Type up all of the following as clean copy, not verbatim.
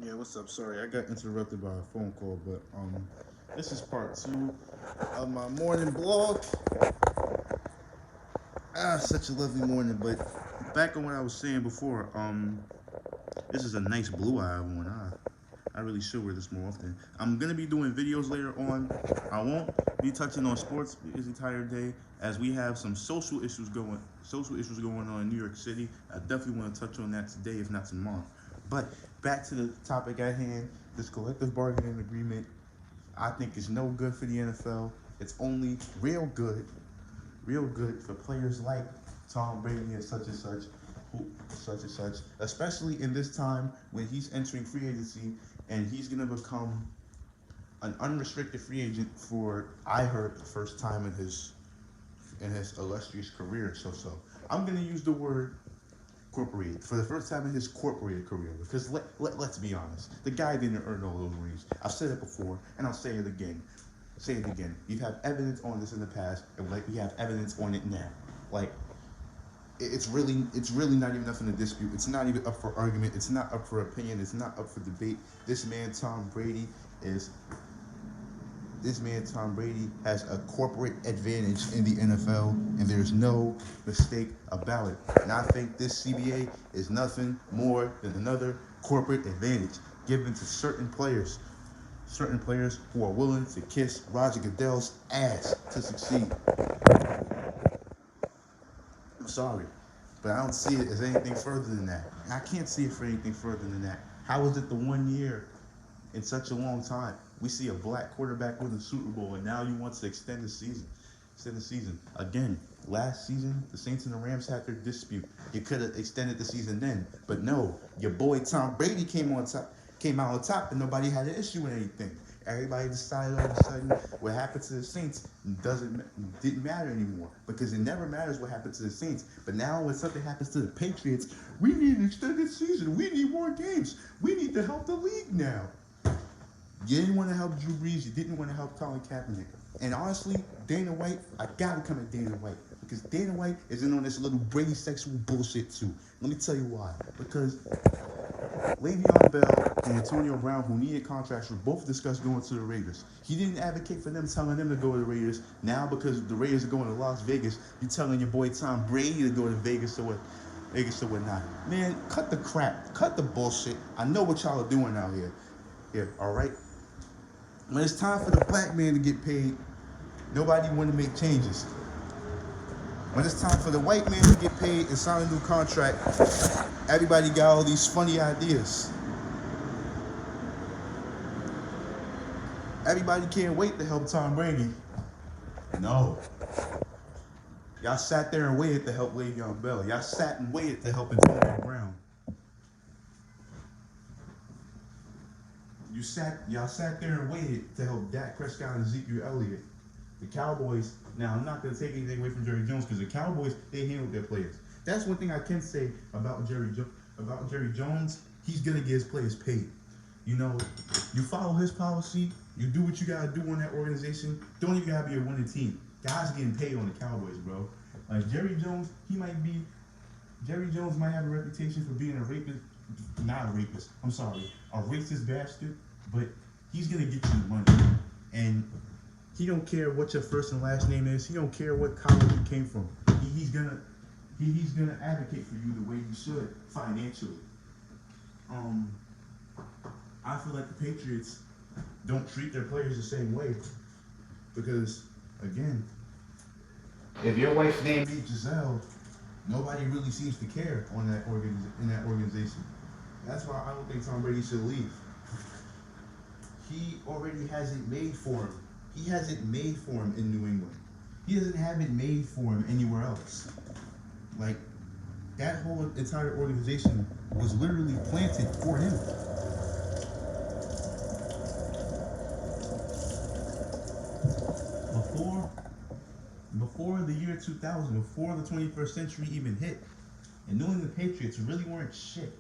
Yeah, what's up? Sorry, I got interrupted by a phone call, but this is part two of my morning blog. Such a lovely morning. But back on what I was saying before, this is a nice blue eye one. I really should wear this more often. I'm gonna be doing videos later on. I won't be touching on sports this entire day, as we have some social issues going on in New York City. I definitely want to touch on that today, if not tomorrow. But back to the topic at hand, this collective bargaining agreement. I think is no good for the NFL. It's only real good for players like Tom Brady such and such, especially in this time when he's entering free agency and he's gonna become an unrestricted free agent for, I heard, the first time in his illustrious career. So I'm gonna use the word corporate for the first time in his corporate career, because let's be honest, the guy didn't earn all those rings. I've said it before and I'll say it again. You've had evidence on this in the past, and like we have evidence on it now. Like it's really not even nothing to dispute. It's not even up for argument. It's not up for opinion. It's not up for debate. Is this man Tom Brady has a corporate advantage in the NFL, and there's no mistake about it. And I think this CBA is nothing more than another corporate advantage given to certain players who are willing to kiss Roger Goodell's ass to succeed. I'm sorry, but I don't see it as anything further than that. I can't see it for anything further than that. How is it the 1 year in such a long time? We see a black quarterback win the Super Bowl, and now you want to extend the season. Extend the season. Again, last season, the Saints and the Rams had their dispute. You could have extended the season then, but no. Your boy Tom Brady came out on top, and nobody had an issue with anything. Everybody decided all of a sudden what happened to the Saints didn't matter anymore, because it never matters what happened to the Saints. But now when something happens to the Patriots, we need an extended season. We need more games. We need to help the league now. You didn't want to help Drew Brees. You didn't want to help Colin Kaepernick. And honestly, Dana White, I gotta come at Dana White, because Dana White is in on this little Brady sexual bullshit too. Let me tell you why. Because Le'Veon Bell and Antonio Brown, who needed contracts, were both discussed going to the Raiders. He didn't advocate for them, telling them to go to the Raiders. Now, because the Raiders are going to Las Vegas, you telling your boy Tom Brady to go to Vegas or what? Vegas or whatnot. Man, cut the crap. Cut the bullshit. I know what y'all are doing out here. Here, all right? When it's time for the black man to get paid, nobody want to make changes. When it's time for the white man to get paid and sign a new contract, everybody got all these funny ideas. Everybody can't wait to help Tom Brady. No. Y'all sat there and waited to help Le'Veon Bell. Y'all sat and waited to help Antonio Brown. Y'all sat there and waited to help Dak Prescott and Ezekiel Elliott. The Cowboys. Now, I'm not going to take anything away from Jerry Jones, because the Cowboys, they handled their players. That's one thing I can say about Jerry Jones. He's going to get his players paid. You know, you follow his policy. You do what you got to do on that organization. Don't even got to be a winning team. Guys getting paid on the Cowboys, bro. Like Jerry Jones, Jerry Jones might have a reputation for being a rapist. Not a rapist. I'm sorry. A racist bastard. But he's going to get you the money. And he don't care what your first and last name is. He don't care what college you came from. He's gonna advocate for you the way you should financially. I feel like the Patriots don't treat their players the same way, because again, if your wife's name ain't Giselle, nobody really seems to care in that organization. That's why I don't think Tom Brady should leave. He already has it made for him. He has it made for him in New England. He doesn't have it made for him anywhere else. Like, that whole entire organization was literally planted for him. Before the year 2000, before the 21st century even hit, and New England Patriots really weren't shit.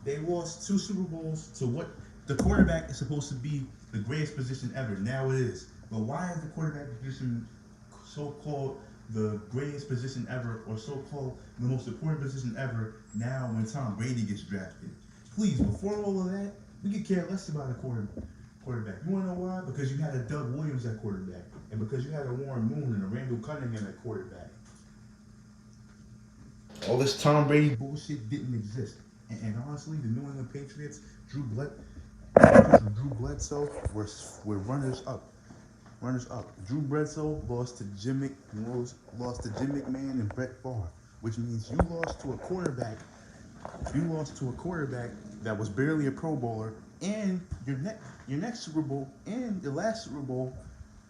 They lost 2 Super Bowls to what the quarterback is supposed to be the greatest position ever. Now it is. But why is the quarterback position so-called the greatest position ever, or so-called the most important position ever, now when Tom Brady gets drafted? Please, before all of that, we could care less about a quarterback. You wanna know why? Because you had a Doug Williams at quarterback, and because you had a Warren Moon and a Randall Cunningham at quarterback. All this Tom Brady bullshit didn't exist. And honestly, the New England Patriots, Drew Bledsoe were runners up. Runners up. Drew Bledsoe lost to Jim McMahon and Brett Favre, which means you lost to a quarterback. You lost to a quarterback that was barely a Pro Bowler, and your next Super Bowl and the last Super Bowl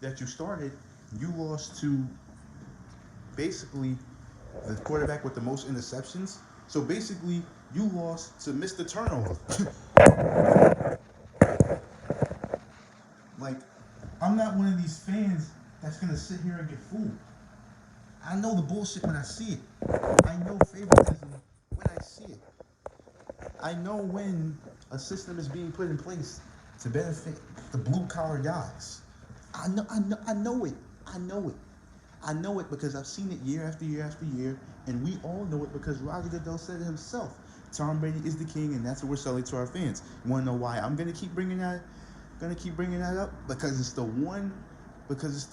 that you started, you lost to basically the quarterback with the most interceptions. So basically, you lost to Mr. Turnover. Like, I'm not one of these fans that's gonna sit here and get fooled. I know the bullshit when I see it. I know favoritism when I see it. I know when a system is being put in place to benefit the blue collar guys. I know it. I know it. I know it because I've seen it year after year after year, and we all know it because Roger Goodell said it himself. Tom Brady is the king, and that's what we're selling to our fans. You want to know why I'm gonna keep bringing that? Up because it's the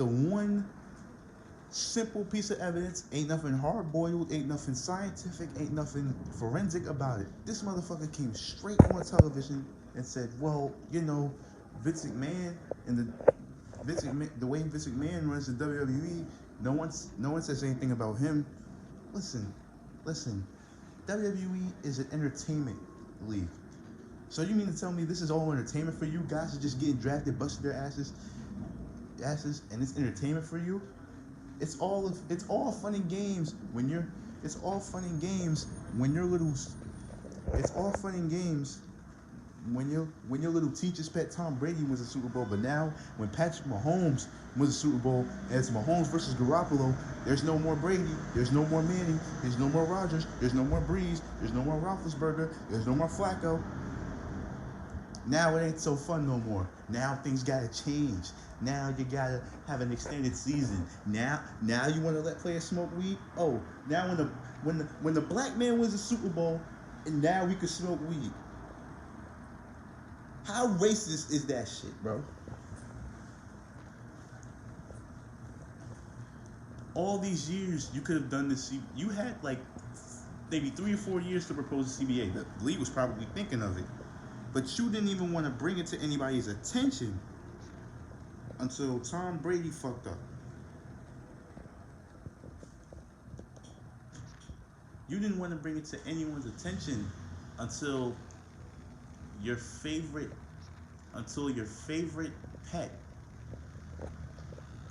one simple piece of evidence. Ain't nothing hard boiled, ain't nothing scientific, ain't nothing forensic about it. This motherfucker came straight on television and said, "Well, you know, Vince McMahon and the way Vince McMahon runs the WWE, no one says anything about him." Listen, WWE is an entertainment league. So you mean to tell me this is all entertainment for you? Guys are just getting drafted, busting their asses, and it's entertainment for you? It's all fun and games when you're. It's all fun and games when you're little. It's all fun and games when your little teacher's pet Tom Brady was a Super Bowl. But now when Patrick Mahomes was a Super Bowl, and it's Mahomes versus Garoppolo, there's no more Brady, there's no more Manning, there's no more Rodgers, there's no more Breeze, there's no more Roethlisberger, there's no more Flacco. Now it ain't so fun no more. Now things gotta change. Now you gotta have an extended season. Now you wanna let players smoke weed? Oh, now when the black man wins a Super Bowl, and now we can smoke weed. How racist is that shit, bro? All these years you could have done this. You had like maybe 3 or 4 years to propose a CBA. The league was probably thinking of it. But you didn't even want to bring it to anybody's attention until Tom Brady fucked up. You didn't want to bring it to anyone's attention until your favorite pet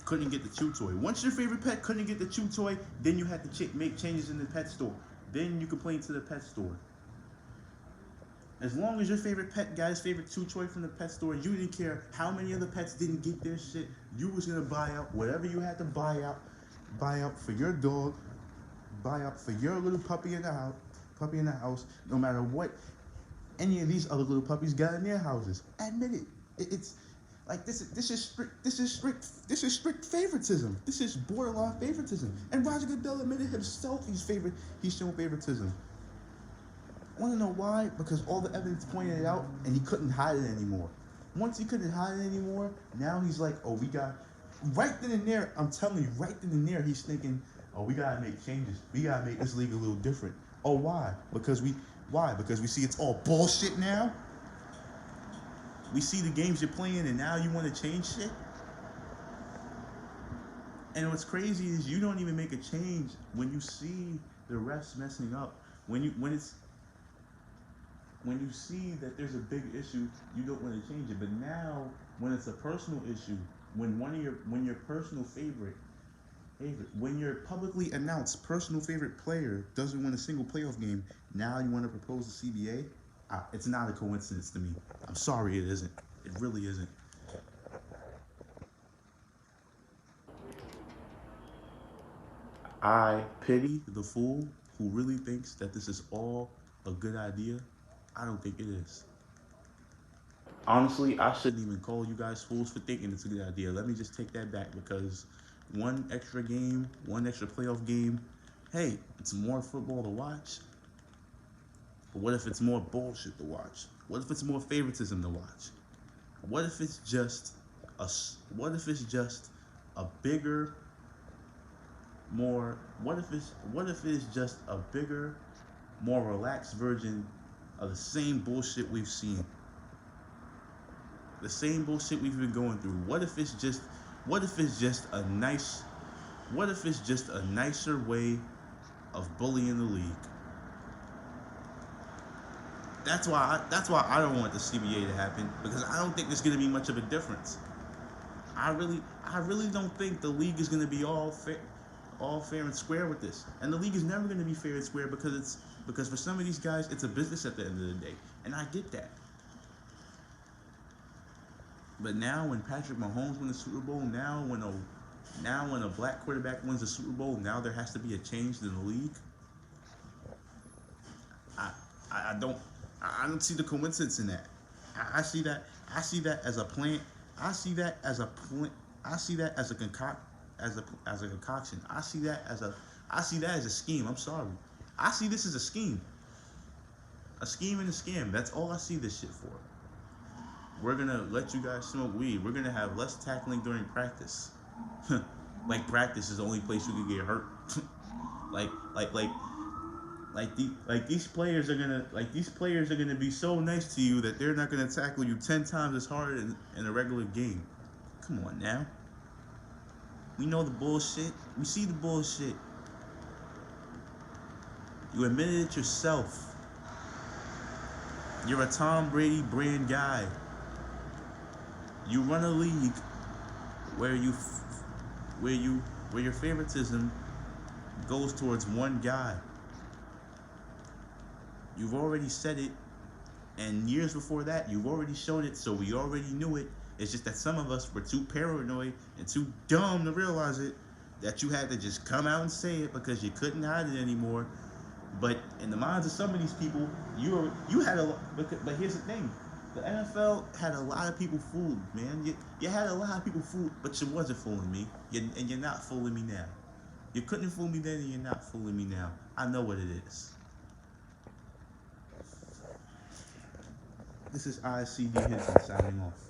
couldn't get the chew toy. Once your favorite pet couldn't get the chew toy, then you had to make changes in the pet store. Then you complained to the pet store. As long as your favorite pet got his favorite chew toy from the pet store, you didn't care how many other pets didn't get their shit. You was gonna buy out whatever you had to buy out for your dog, buy out for your little puppy in the house, no matter what any of these other little puppies got in their houses. Admit it. It's like this is strict favoritism. This is borderline favoritism. And Roger Goodell admitted himself he's shown favoritism. Want to know why? Because all the evidence pointed it out, and he couldn't hide it anymore. Once he couldn't hide it anymore, now he's like, oh, we got right then and there. I'm telling you, right then and there, he's thinking, oh, we gotta make changes. We gotta make this league a little different. Oh, why? Because we see it's all bullshit now. We see the games you're playing, and now you want to change shit. And what's crazy is you don't even make a change when you see the refs messing up. When you see that there's a big issue, you don't want to change it. But now, when it's a personal issue, when your personal favorite, when your publicly announced personal favorite player doesn't win a single playoff game, now you want to propose the CBA? It's not a coincidence to me. I'm sorry, it isn't. It really isn't. I pity the fool who really thinks that this is all a good idea. I don't think it is. Honestly, I shouldn't even call you guys fools for thinking it's a good idea. Let me just take that back because one extra game, one extra playoff game, hey, it's more football to watch. But what if it's more bullshit to watch? What if it's more favoritism to watch? What if it's just what if it's just a bigger, more, what if it's just a bigger, more relaxed version of the same bullshit we've seen? The same bullshit we've been going through. What if it's just a nicer way of bullying the league? That's why I don't want the CBA to happen, because I don't think there's going to be much of a difference. I really don't think the league is going to be all fair and square with this. And the league is never going to be fair and square, because for some of these guys, it's a business at the end of the day. And I get that. But now when Patrick Mahomes wins the Super Bowl, now when a black quarterback wins the Super Bowl, now there has to be a change in the league. I don't see the coincidence in that. I see that as a plan. I see that as a concoction. I see that as a scheme. I'm sorry. I see this as a scheme. A scheme and a scam. That's all I see this shit for. We're gonna let you guys smoke weed. We're gonna have less tackling during practice. Like practice is the only place you can get hurt. These players are gonna be so nice to you that they're not gonna tackle you 10 times as hard in a regular game. Come on now. We know the bullshit. We see the bullshit. You admitted it yourself. You're a Tom Brady brand guy. You run a league where your favoritism goes towards one guy. You've already said it, and years before that, you've already shown it, so we already knew it. It's just that some of us were too paranoid and too dumb to realize it, that you had to just come out and say it because you couldn't hide it anymore. But in the minds of some of these people, you had a. But here's the thing. The NFL had a lot of people fooled, man. You had a lot of people fooled, but you wasn't fooling me. And you're not fooling me now. You couldn't fool me then, and you're not fooling me now. I know what it is. This is ISC Dee Hinton signing off.